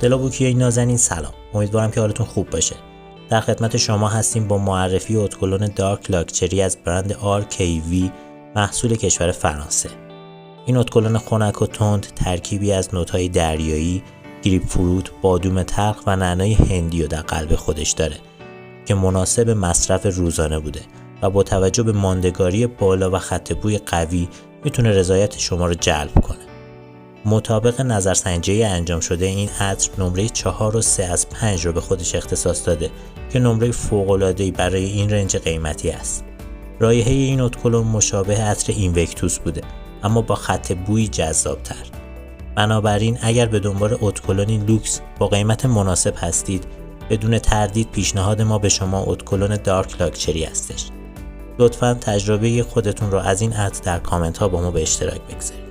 دلابوکیای نازنین سلام، امیدوارم که حالتون خوب باشه. در خدمت شما هستیم با معرفی اتکلون دارک لاکچری از برند RKV محصول کشور فرانسه. این اتکلون خنک و تند ترکیبی از نوت‌های دریایی، گریپ فروت، بادوم تلخ و نعنای هندی رو در قلب خودش داره که مناسب مصرف روزانه بوده و با توجه به ماندگاری بالا و خط بوی قوی میتونه رضایت شما رو جلب کنه. مطابق نظرسنجی انجام شده این عطر نمره 4 و 3 از 5 رو به خودش اختصاص داده که نمره فوق‌العاده‌ای برای این رنج قیمتی است. رایحه این اتکلون مشابه عطر اینوکتوس بوده اما با خط بویی جذاب‌تر. بنابراین اگر به دنبال اتکلونی لوکس با قیمت مناسب هستید، بدون تردید پیشنهاد ما به شما اتکلون دارک لاکچری هستش. لطفاً تجربه خودتون رو از این عطر در کامنت ها با ما به اشتراک بگذارید.